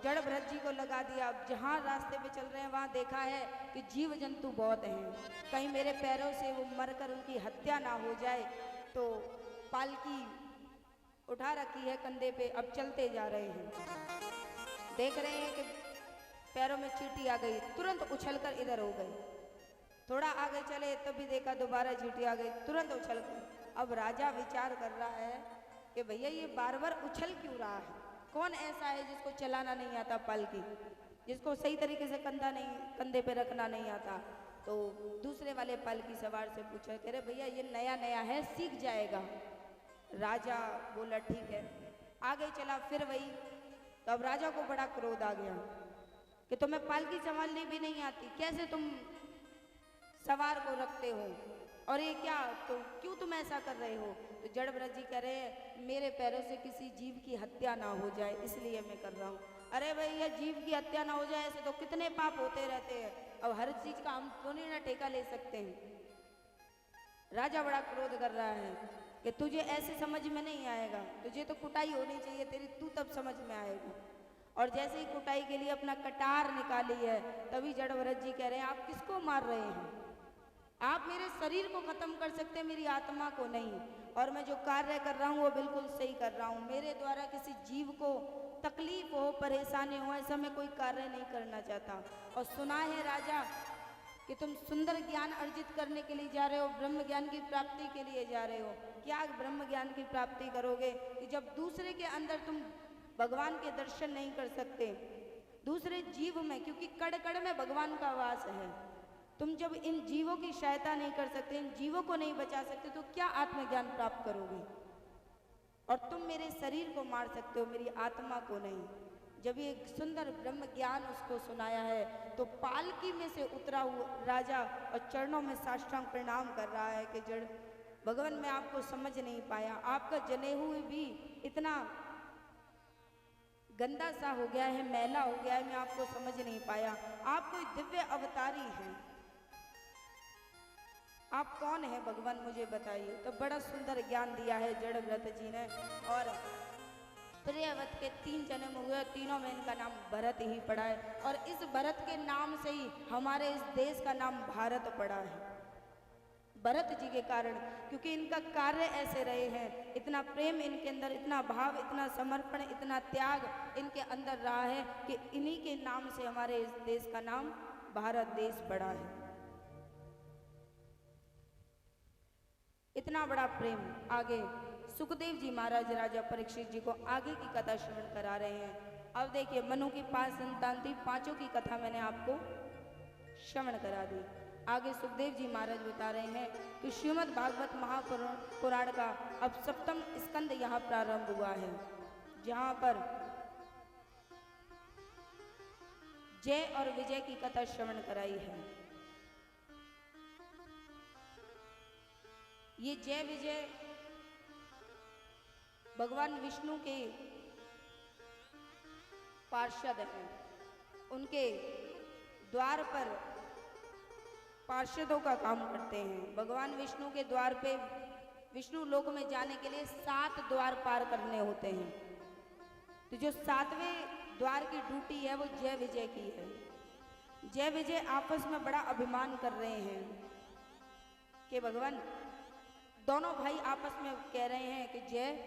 जड़ व्रत जी को लगा दिया। अब जहाँ रास्ते पे चल रहे हैं वहाँ देखा है कि जीव जंतु बहुत हैं, कहीं मेरे पैरों से वो मरकर उनकी हत्या ना हो जाए, तो पालकी उठा रखी है कंधे पे। अब चलते जा रहे हैं, देख रहे हैं कि पैरों में चींटी आ गई, तुरंत उछलकर इधर हो गई। थोड़ा आगे चले तभी देखा दोबारा चींटी आ गई, तुरंत उछलकर। अब राजा विचार कर रहा है कि भैया ये बार बार उछल क्यों रहा है, कौन ऐसा है जिसको चलाना नहीं आता पालकी, जिसको सही तरीके से कंधे पे रखना नहीं आता। तो दूसरे वाले पालकी सवार से पूछा, कह रहे भैया ये नया नया है, सीख जाएगा। राजा बोला ठीक है, आगे चला फिर वही। तो अब राजा को बड़ा क्रोध आ गया कि तुम्हें पालकी संभालनी भी नहीं आती, कैसे तुम सवार को रखते हो, और ये क्या, तो क्यों तुम ऐसा कर रहे हो? तो जड़ व्रत जी कह रहे हैं मेरे पैरों से किसी जीव की हत्या ना हो जाए इसलिए मैं कर रहा हूँ। अरे भैया जीव की हत्या ना हो जाए ऐसे तो कितने पाप होते रहते हैं, अब हर चीज का हम तो नहीं ना ठेका ले सकते हैं। राजा बड़ा क्रोध कर रहा है कि तुझे ऐसे समझ में नहीं आएगा, तुझे तो कुटाई होनी चाहिए तेरी, तू तब समझ में आएगा। और जैसे ही कुटाई के लिए अपना कटार निकाली है तभी जड़ व्रत जी कह रहे हैं आप किसको मार रहे हैं? आप मेरे शरीर को खत्म कर सकते हैं, मेरी आत्मा को नहीं। और मैं जो कार्य कर रहा हूँ वो बिल्कुल सही कर रहा हूँ, मेरे द्वारा किसी जीव को तकलीफ हो परेशानी हो ऐसा मैं कोई कार्य नहीं करना चाहता। और सुना है राजा कि तुम सुंदर ज्ञान अर्जित करने के लिए जा रहे हो, ब्रह्म ज्ञान की प्राप्ति के लिए जा रहे हो। क्या ब्रह्म ज्ञान की प्राप्ति करोगे कि जब दूसरे के अंदर तुम भगवान के दर्शन नहीं कर सकते, दूसरे जीव में, क्योंकि कड़ कड़ में भगवान का वास है, तुम जब इन जीवों की सहायता नहीं कर सकते, इन जीवों को नहीं बचा सकते, तो क्या आत्मज्ञान प्राप्त करोगे? और तुम मेरे शरीर को मार सकते हो, मेरी आत्मा को नहीं। जब ये सुंदर ब्रह्म ज्ञान उसको सुनाया है तो पालकी में से उतरा हुआ राजा और चरणों में साष्टांग प्रणाम कर रहा है कि जड़ भगवान मैं आपको समझ नहीं पाया, आपका जनेऊ भी इतना गंदा सा हो गया है, मैला हो गया है, मैं आपको समझ नहीं पाया, आप कोई दिव्य अवतारी हैं। आप कौन है भगवान, मुझे बताइए। तो बड़ा सुंदर ज्ञान दिया है जड़व्रत जी ने। और प्रियव्रत के 3 जन्म हुए, तीनों में इनका नाम भरत ही पड़ा है। और इस भरत के नाम से ही हमारे इस देश का नाम भारत पड़ा है, भरत जी के कारण। क्योंकि इनका कार्य ऐसे रहे हैं, इतना प्रेम इनके अंदर, इतना भाव, इतना समर्पण, इतना त्याग इनके अंदर रहा है कि इन्हीं के नाम से हमारे इस देश का नाम भारत देश पड़ा है। इतना बड़ा प्रेम। आगे सुखदेव जी महाराज राजा परीक्षित जी को आगे की कथा श्रवण करा रहे हैं। अब देखिए, मनु की 5 संतान थी, 5 की कथा मैंने आपको श्रवण करा दी। आगे सुखदेव जी महाराज बता रहे हैं कि श्रीमद् भागवत महापुराण का अब 7वां स्कंद यहाँ प्रारंभ हुआ है, जहाँ पर जय और विजय की कथा श्रवण कराई है। ये जय विजय भगवान विष्णु के पार्षद हैं, उनके द्वार पर पार्षदों का काम करते हैं। भगवान विष्णु के द्वार पे विष्णु लोक में जाने के लिए 7 द्वार पार करने होते हैं। तो जो 7वें द्वार की ड्यूटी है वो जय विजय की है। जय विजय आपस में बड़ा अभिमान कर रहे हैं कि भगवान, दोनों भाई आपस में कह रहे हैं कि जय,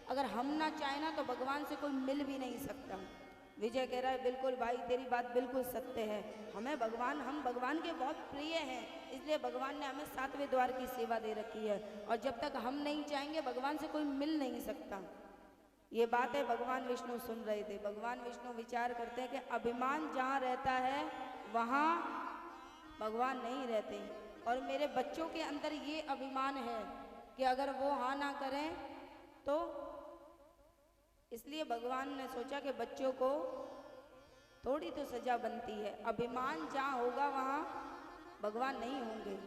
अगर हम ना चाहे ना तो भगवान से कोई मिल भी नहीं सकता। विजय कह रहा है बिल्कुल भाई, तेरी बात बिल्कुल सत्य है, हम भगवान के बहुत प्रिय हैं, इसलिए भगवान ने हमें 7वें द्वार की सेवा दे रखी है, और जब तक हम नहीं चाहेंगे भगवान से कोई मिल नहीं सकता। ये बातें भगवान विष्णु सुन रहे थे। भगवान विष्णु विचार करते हैं कि अभिमान जहाँ रहता है वहाँ भगवान नहीं रहते, और मेरे बच्चों के अंदर ये अभिमान है कि अगर वो हाँ ना करें तो, इसलिए भगवान ने सोचा कि बच्चों को थोड़ी तो सजा बनती है। अभिमान जहाँ होगा वहाँ भगवान नहीं होंगे।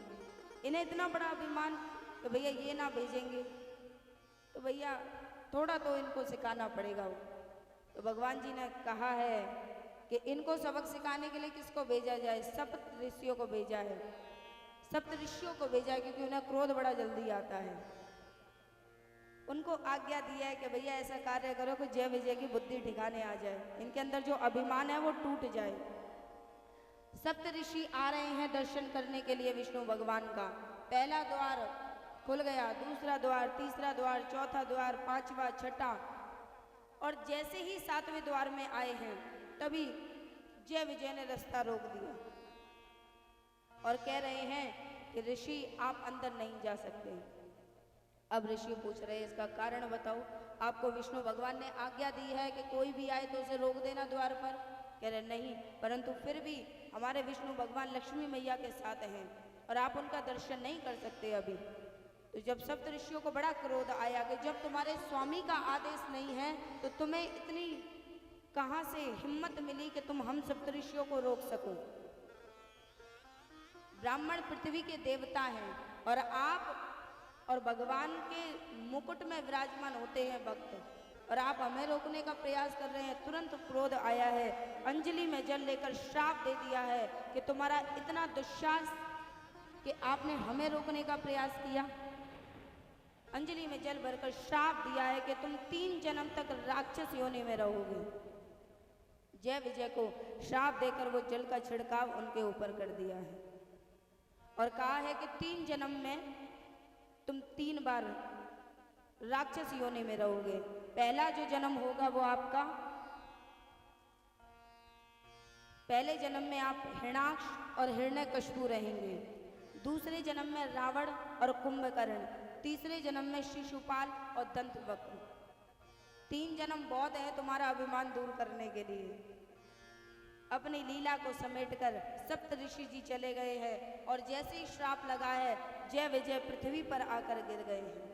इन्हें इतना बड़ा अभिमान कि भैया ये ना भेजेंगे, तो भैया थोड़ा तो इनको सिखाना पड़ेगा। तो भगवान जी ने कहा है कि इनको सबक सिखाने के लिए किसको भेजा जाए? सप्त ऋषियों को भेजा है। सप्त ऋषियों को भेजा है क्योंकि उन्हें क्रोध बड़ा जल्दी आता है। उनको आज्ञा दिया है कि भैया ऐसा कार्य करो कि जय विजय की बुद्धि ठिकाने आ जाए, इनके अंदर जो अभिमान है वो टूट जाए। सप्त ऋषि आ रहे हैं दर्शन करने के लिए विष्णु भगवान का। पहला द्वार खुल गया, दूसरा द्वार, तीसरा द्वार, चौथा द्वार, 5वां, 6ठा, और जैसे ही 7वें द्वार में आए हैं तभी जय विजय ने रास्ता रोक दिया और कह रहे हैं कि ऋषि आप अंदर नहीं जा सकते। अब ऋषि पूछ रहे हैं इसका कारण बताओ। आपको विष्णु भगवान ने आज्ञा दी है कि कोई भी आए तो उसे रोक देना द्वार पर। कह रहे नहीं, परंतु फिर भी हमारे विष्णु भगवान लक्ष्मी मैया के साथ हैं और आप उनका दर्शन नहीं कर सकते अभी। तो जब सप्त ऋषियों को बड़ा क्रोध आया कि जब तुम्हारे स्वामी का आदेश नहीं है तो तुम्हें इतनी कहाँ से हिम्मत मिली कि तुम हम सप्त ऋषियों को रोक सको। ब्राह्मण पृथ्वी के देवता हैं और आप और भगवान के मुकुट में विराजमान होते हैं भक्त, और आप हमें रोकने का प्रयास कर रहे हैं। तुरंत क्रोध आया है, अंजलि में जल लेकर श्राप दे दिया है कि तुम्हारा इतना दुस्साहस कि आपने हमें रोकने का प्रयास किया। अंजलि में जल भरकर श्राप दिया है कि तुम 3 जन्म तक राक्षस योनि में रहोगे। जय विजय को श्राप देकर वो जल का छिड़काव उनके ऊपर कर दिया है और कहा है कि 3 जन्म में तुम 3 बार राक्षस योनि में रहोगे। पहला जो जन्म होगा वो आपका, पहले जन्म में आप हिरण्याक्ष और हिरण्यकशिपु रहेंगे, दूसरे जन्म में रावण और कुंभकर्ण, तीसरे जन्म में शिशुपाल और दंतवक्र। 3 जन्म बहुत है तुम्हारा अभिमान दूर करने के लिए। अपनी लीला को समेटकर सप्त ऋषि जी चले गए हैं और जैसे ही श्राप लगा है जय विजय पृथ्वी पर आकर गिर गए हैं।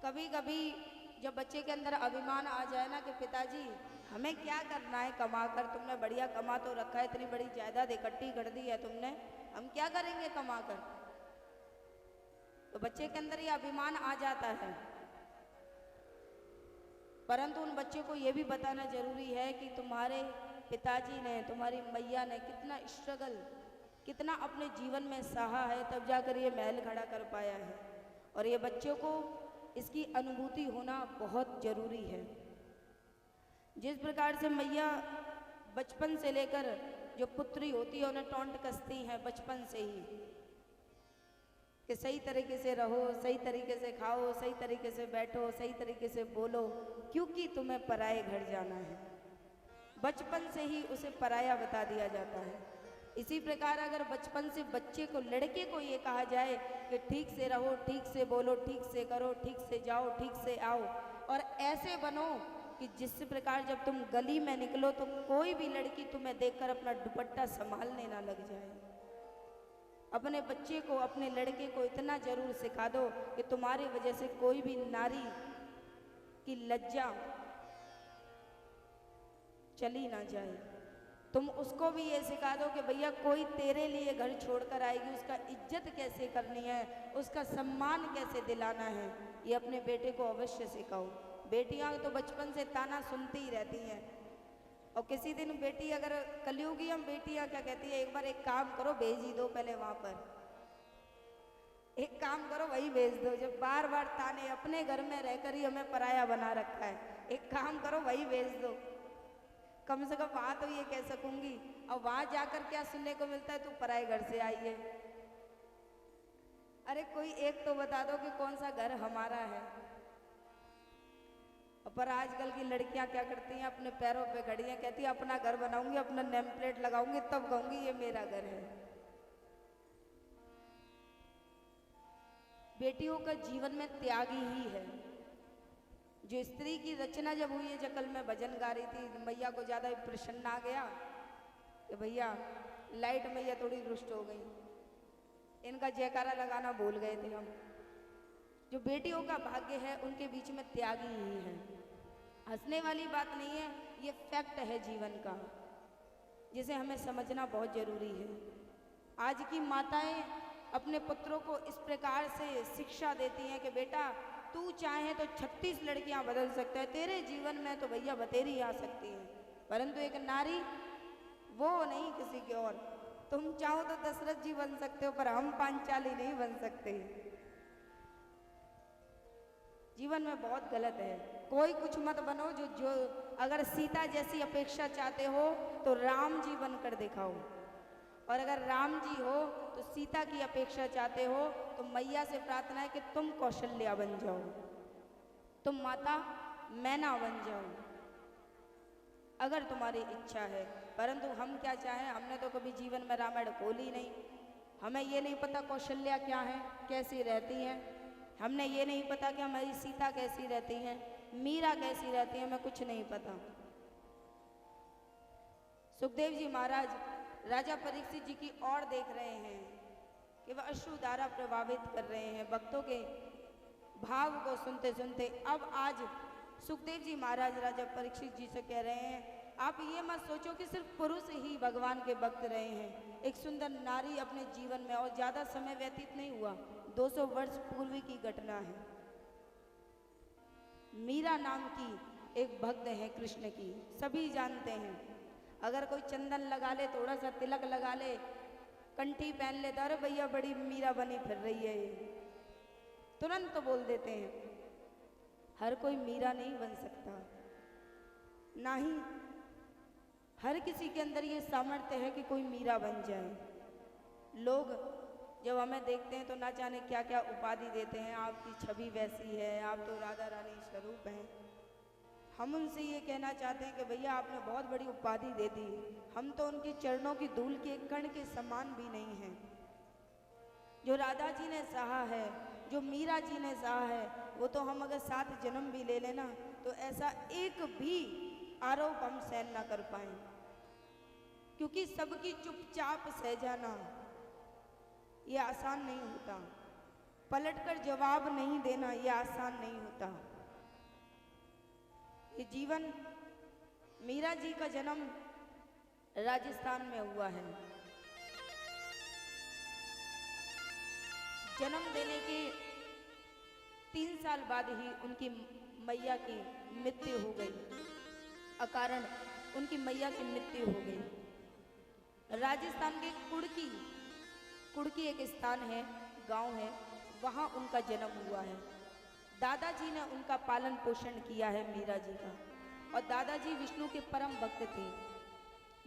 कभी कभी जब बच्चे के अंदर अभिमान आ जाए ना कि पिताजी हमें क्या करना है कमाकर, तुमने बढ़िया कमा तो रखा है, इतनी बड़ी जायदाद इकट्ठी कर दी है तुमने, हम क्या करेंगे कमाकर, तो बच्चे के अंदर ये अभिमान आ जाता है। परंतु उन बच्चों को ये भी बताना जरूरी है कि तुम्हारे पिताजी ने, तुम्हारी मैया ने कितना स्ट्रगल कितना अपने जीवन में सहा है, तब जाकर ये महल खड़ा कर पाया है। और ये बच्चों को इसकी अनुभूति होना बहुत जरूरी है। जिस प्रकार से मैया बचपन से लेकर जो पुत्री होती है उन्हें टोंट कसती हैं बचपन से ही कि सही तरीके से रहो, सही तरीके से खाओ, सही तरीके से बैठो, सही तरीके से बोलो, क्योंकि तुम्हें पराये घर जाना है। बचपन से ही उसे पराया बता दिया जाता है। इसी प्रकार अगर बचपन से बच्चे को, लड़के को ये कहा जाए कि ठीक से रहो, ठीक से बोलो, ठीक से करो, ठीक से जाओ, ठीक से आओ, और ऐसे बनो कि जिस प्रकार जब तुम गली में निकलो तो कोई भी लड़की तुम्हें देखकर अपना दुपट्टा संभालने ना लग जाए। अपने बच्चे को, अपने लड़के को इतना जरूर सिखा दो कि तुम्हारी वजह से कोई भी नारी की लज्जा चली ना जाए। तुम उसको भी ये सिखा दो कि भैया कोई तेरे लिए घर छोड़कर आएगी, उसका इज्जत कैसे करनी है, उसका सम्मान कैसे दिलाना है, ये अपने बेटे को अवश्य सिखाओ। बेटियां तो बचपन से ताना सुनती ही रहती हैं, और किसी दिन बेटी अगर कलयुगी, हम बेटियां क्या कहती है, एक बार एक काम करो, भेज ही दो पहले वहां पर, एक काम करो वही भेज दो। जब बार बार ताने, अपने घर में रहकर ही हमें पराया बना रखा है, एक काम करो वही भेज दो, कम से कम वहां तो ये कह सकूंगी। और वहां जाकर क्या सुनने को मिलता है, तू पराए घर से आई है। अरे कोई एक तो बता दो कि कौन सा घर हमारा है। पर आजकल की लड़कियां क्या करती हैं, अपने पैरों पे खड़ी हैं, कहती है अपना घर बनाऊंगी, अपना नेम प्लेट लगाऊंगी, तब कहूंगी ये मेरा घर है। बेटियों का जीवन में त्यागी ही है। जो स्त्री की रचना जब हुई है, जकल में भजन गा रही थी, मैया को ज्यादा प्रसन्न आ गया कि भैया लाइट मैया थोड़ी रुष्ट हो गई, इनका जयकारा लगाना भूल गए थे हम। जो बेटियों का भाग्य है उनके बीच में त्यागी ही है। हंसने वाली बात नहीं है, ये फैक्ट है जीवन का, जिसे हमें समझना बहुत जरूरी है। आज की माताएं अपने पुत्रों को इस प्रकार से शिक्षा देती हैं कि बेटा तू चाहे तो 36 लड़कियां बदल सकता है, तेरे जीवन में तो भैया बतेरी आ सकती है, परंतु एक नारी वो नहीं किसी की और। तुम चाहो तो दशरथ जी बन सकते हो, पर हम पांचाली नहीं बन सकते। जीवन में बहुत गलत है, कोई कुछ मत बनो। जो अगर सीता जैसी अपेक्षा चाहते हो तो राम जी बनकर दिखाओ, और अगर राम जी हो तो सीता की अपेक्षा चाहते हो तो मैया से प्रार्थना है कि तुम कौशल्या बन जाओ, तुम माता मैना बन जाओ, अगर तुम्हारी इच्छा है। परंतु हम क्या चाहें, हमने तो कभी जीवन में रामायण खोली नहीं, हमें ये नहीं पता कौशल्या क्या है, कैसी रहती हैं, हमने ये नहीं पता कि हमारी सीता कैसी रहती हैं, मीरा कैसी रहती है, हमें कुछ नहीं पता। सुखदेव जी महाराज राजा परीक्षित जी की ओर देख रहे हैं कि वह अश्रु धारा प्रभावित कर रहे हैं, भक्तों के भाव को सुनते सुनते। अब आज सुखदेव जी महाराज राजा परीक्षित जी से कह रहे हैं, आप ये मत सोचो कि सिर्फ पुरुष ही भगवान के भक्त रहे हैं, एक सुंदर नारी अपने जीवन में, और ज्यादा समय व्यतीत नहीं हुआ, 200 वर्ष पूर्व की घटना है। मीरा नाम की एक भक्त है कृष्ण की, सभी जानते हैं। अगर कोई चंदन लगा ले, थोड़ा सा तिलक लगा ले, कंठी पहन ले, तो अरे भैया बड़ी मीरा बनी फिर रही है, ये तुरंत तो बोल देते हैं। हर कोई मीरा नहीं बन सकता, ना ही हर किसी के अंदर ये सामर्थ्य है कि कोई मीरा बन जाए। लोग जब हमें देखते हैं तो ना जाने क्या क्या उपाधि देते हैं, आपकी छवि वैसी है, आप तो राधा रानी स्वरूप हैं। हम उनसे ये कहना चाहते हैं कि भैया आपने बहुत बड़ी उपाधि दे दी, हम तो उनके चरणों की धूल के कण के समान भी नहीं हैं। जो राधा जी ने सहा है, जो मीरा जी ने सहा है, वो तो हम अगर 7 जन्म भी ले लेना तो ऐसा एक भी आरोप हम सहन ना कर पाए, क्योंकि सबकी चुपचाप सह जाना ये आसान नहीं होता, पलटकर जवाब नहीं देना ये आसान नहीं होता। ये जीवन, मीरा जी का जन्म राजस्थान में हुआ है। जन्म देने के 3 साल बाद ही उनकी मैया की मृत्यु हो गई, अकारण उनकी मैया की मृत्यु हो गई। राजस्थान के कुड़की कुड़की एक स्थान है, गांव है, वहाँ उनका जन्म हुआ है। दादाजी ने उनका पालन पोषण किया है मीरा जी का, और दादाजी विष्णु के परम भक्त थे।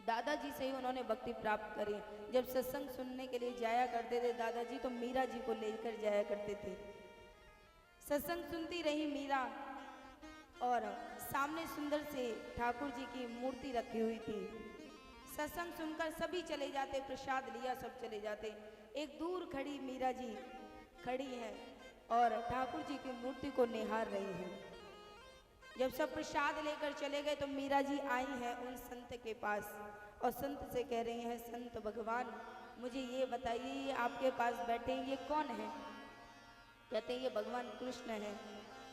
दादाजी से ही उन्होंने भक्ति प्राप्त करी। जब सत्संग सुनने के लिए जाया करते थे दादाजी, तो मीरा जी को लेकर जाया करते थे। सत्संग सुनती रही मीरा, और सामने सुंदर से ठाकुर जी की मूर्ति रखी हुई थी। सत्संग सुनकर सभी चले जाते, प्रसाद लिया, सब चले जाते। एक दूर खड़ी मीरा जी खड़ी हैं और ठाकुर जी की मूर्ति को निहार रही हैं। जब सब प्रसाद लेकर चले गए तो मीरा जी आई हैं उन संत के पास, और संत से कह रही हैं, संत भगवान मुझे ये बताइए, ये आपके पास बैठे हैं, ये कौन है? कहते हैं ये भगवान कृष्ण हैं।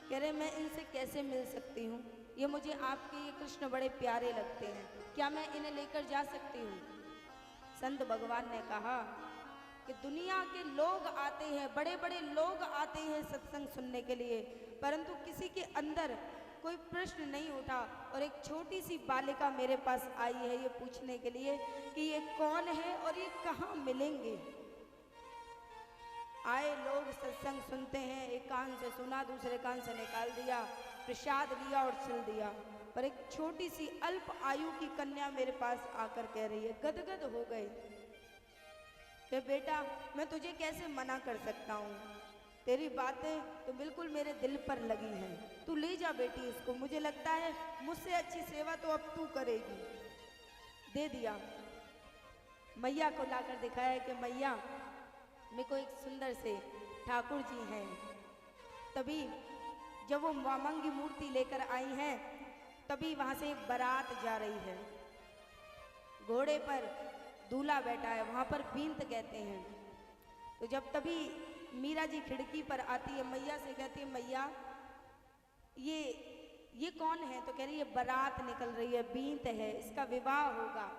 कह रहे मैं इनसे कैसे मिल सकती हूँ? ये मुझे आपके ये कृष्ण बड़े प्यारे लगते हैं, क्या मैं इन्हें लेकर जा सकती हूँ? संत भगवान ने कहा कि दुनिया के लोग आते हैं, बड़े बड़े लोग आते हैं सत्संग सुनने के लिए, परंतु किसी के अंदर कोई प्रश्न नहीं उठा। और एक छोटी सी बालिका मेरे पास आई है ये पूछने के लिए कि ये कौन है और ये कहाँ मिलेंगे। आए लोग सत्संग सुनते हैं, एक कान से सुना, दूसरे कान से निकाल दिया, प्रसाद लिया और चल दिया। पर एक छोटी सी अल्प आयु की कन्या मेरे पास आकर कह रही है, गदगद हो गए कि बेटा मैं तुझे कैसे मना कर सकता हूँ, तेरी बातें तो बिल्कुल मेरे दिल पर लगी हैं, तू ले जा बेटी इसको, मुझे लगता है मुझसे अच्छी सेवा तो अब तू करेगी। दे दिया, मैया को लाकर दिखाया कि मैया मेरे को एक सुंदर से ठाकुर जी हैं। तभी जब वो मामंगी मूर्ति लेकर आई हैं, तभी वहां से एक बारात जा रही है, घोड़े पर दूल्हा बैठा है, वहां पर बींत कहते हैं। तो जब तभी मीरा जी खिड़की पर आती है, मैया से कहती है, मैया ये कौन है? तो कह रही है बारात निकल रही है, बींत है, इसका विवाह होगा,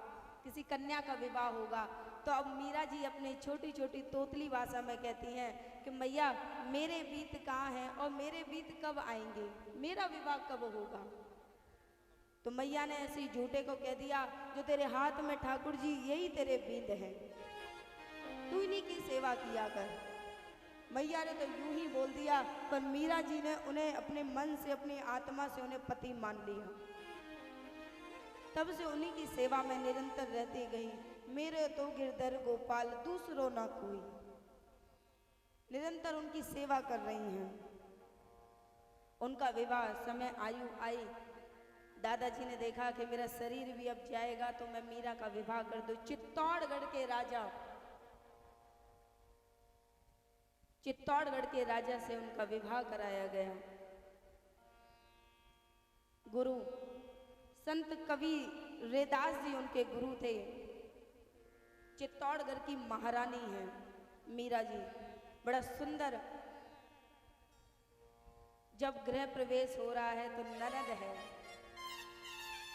किसी कन्या का विवाह होगा। तो अब मीरा जी अपनी छोटी छोटी तोतली भाषा में कहती हैं कि मैया मेरे बीत कहाँ हैं और मेरे बीत कब आएंगे, मेरा विवाह कब होगा? तो मैया ने ऐसे ही झूठे को कह दिया, जो तेरे हाथ में ठाकुर जी यही तेरे बीत है, तू इन्हीं की सेवा किया कर। मैया ने तो यूं ही बोल दिया, पर मीरा जी ने उन्हें अपने मन से, अपनी आत्मा से उन्हें पति मान लिया। तब से उन्हीं की सेवा में निरंतर रहती गई। मेरे तो गिरधर गोपाल दूसरो ना कोई, निरंतर उनकी सेवा कर रही हैं। उनका विवाह समय आयु आई, दादाजी ने देखा कि मेरा शरीर भी अब जाएगा, तो मैं मीरा का विवाह कर दूं। चित्तौड़गढ़ के राजा से उनका विवाह कराया गया। गुरु संत कवि रेदास जी उनके गुरु थे। चित्तौड़गढ़ की महारानी है मीरा जी, बड़ा सुंदर। जब गृह प्रवेश हो रहा है तो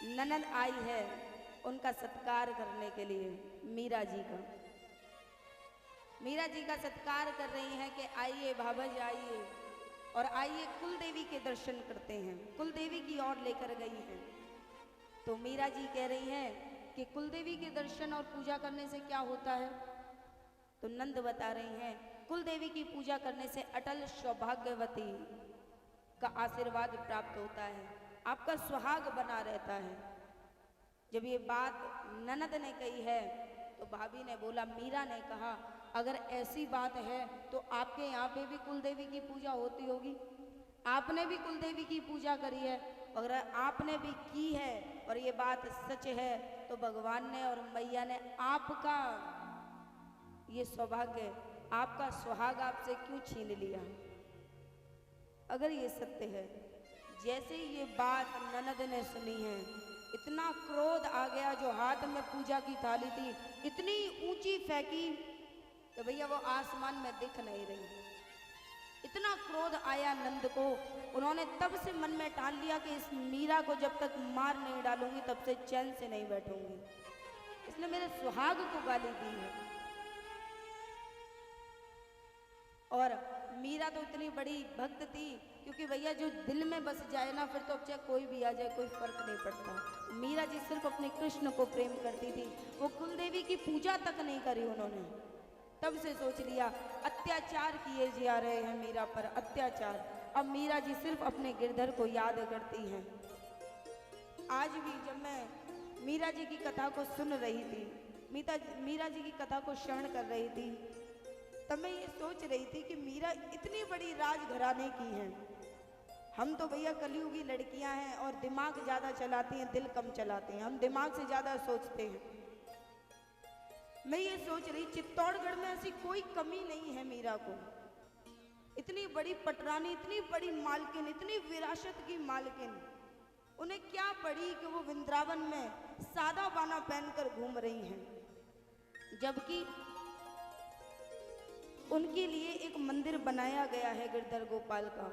ननद आई है उनका सत्कार करने के लिए। मीरा जी का सत्कार कर रही हैं कि आइए भाभा जी आइए, और आइए कुल देवी के दर्शन करते हैं। कुल देवी की ओर लेकर गई हैं। तो मीरा जी कह रही हैं कि कुल देवी के दर्शन और पूजा करने से क्या होता है? तो नंद बता रही हैं, कुल देवी की पूजा करने से अटल सौभाग्यवती का आशीर्वाद प्राप्त होता है, आपका सुहाग बना रहता है। जब ये बात ननद ने कही है तो भाभी ने बोला, मीरा ने कहा, अगर ऐसी बात है तो आपके यहाँ पे भी कुल देवी की पूजा होती होगी, आपने भी कुल देवी की पूजा करी है। अगर आपने भी की है और ये बात सच है, तो भगवान ने और मैया ने आपका ये सौभाग्य, आपका सुहाग आपसे क्यों छीन लिया? अगर ये सत्य है। जैसे ही ये बात ननद ने सुनी है, इतना क्रोध आ गया, जो हाथ में पूजा की थाली थी इतनी ऊंची फेंकी कि भैया वो आसमान में दिख नहीं रही। इतना क्रोध आया नंद को, उन्होंने तब से मन में ठान लिया कि इस मीरा को जब तक मार नहीं डालूंगी तब से चैन से नहीं बैठूंगी। इसने मेरे सुहाग को गाली दी है। और मीरा तो इतनी बड़ी भक्त थी, क्योंकि भैया जो दिल में बस जाए ना, फिर तो अब चाहे कोई भी आ जाए कोई फर्क नहीं पड़ता। मीरा जी सिर्फ अपने कृष्ण को प्रेम करती थी। वो कुल देवी की पूजा तक नहीं करी उन्होंने, तब से सोच लिया अत्याचार किए जा रहे हैं मीरा पर, अत्याचार। अब मीरा जी सिर्फ अपने गिरधर को याद करती हैं। आज भी जब मैं मीरा जी की कथा को सुन रही थी, मीरा जी की कथा को श्रवण कर रही थी, तब मैं ये सोच रही थी कि मीरा इतनी बड़ी राजघराने की हैं। हम तो भैया कलयुगी लड़कियां हैं और दिमाग ज़्यादा चलाती हैं, दिल कम चलाते हैं, हम दिमाग से ज़्यादा सोचते हैं। मैं ये सोच रही चित्तौड़गढ़ में ऐसी कोई कमी नहीं है मीरा को। इतनी बड़ी पटरानी, इतनी बड़ी मालकिन, इतनी विरासत की मालकिन, उन्हें क्या पड़ी कि वो वृंदावन में सादा बाना पहनकर घूम रही हैं, जबकि उनके लिए एक मंदिर बनाया गया है गिरधर गोपाल का।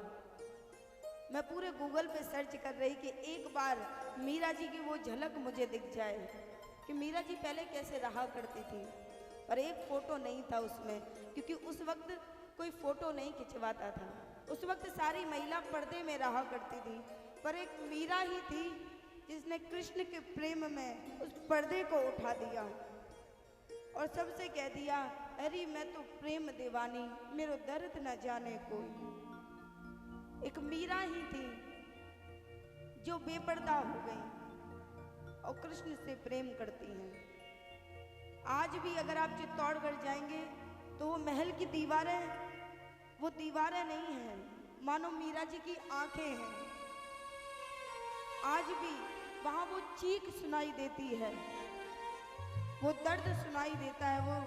मैं पूरे गूगल पे सर्च कर रही कि एक बार मीरा जी की वो झलक मुझे दिख जाए कि मीरा जी पहले कैसे रहा करती थी, पर एक फोटो नहीं था उसमें, क्योंकि उस वक्त कोई फोटो नहीं खिंचवाता था। उस वक्त सारी महिला पर्दे में रहा करती थी, पर एक मीरा ही थी जिसने कृष्ण के प्रेम में उस पर्दे को उठा दिया और सबसे कह दिया, अरे मैं तो प्रेम दीवानी, मेरो दर्द न जाने कोई। एक मीरा ही थी जो बेपर्दा हो गई और कृष्ण से प्रेम करती हैं। आज भी अगर आप चित्तौड़गढ़ जाएंगे तो वो महल की दीवारें, वो दीवारें नहीं हैं, मानो मीरा जी की आंखें हैं। आज भी वहां वो चीख सुनाई देती है, वो दर्द सुनाई देता है, वो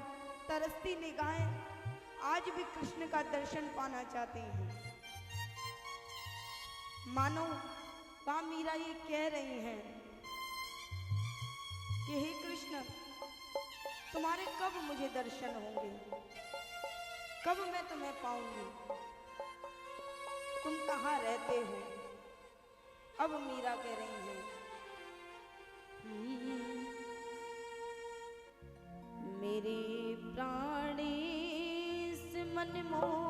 तरसती निगाहें आज भी कृष्ण का दर्शन पाना चाहती हैं। मानो वहां मीरा ये कह रही हैं कि हे कृष्ण, तुम्हारे कब मुझे दर्शन होंगे, कब मैं तुम्हें पाऊंगी, तुम कहाँ रहते हो। अब मीरा कह रही हैं, मेरे प्राणेश मन मोह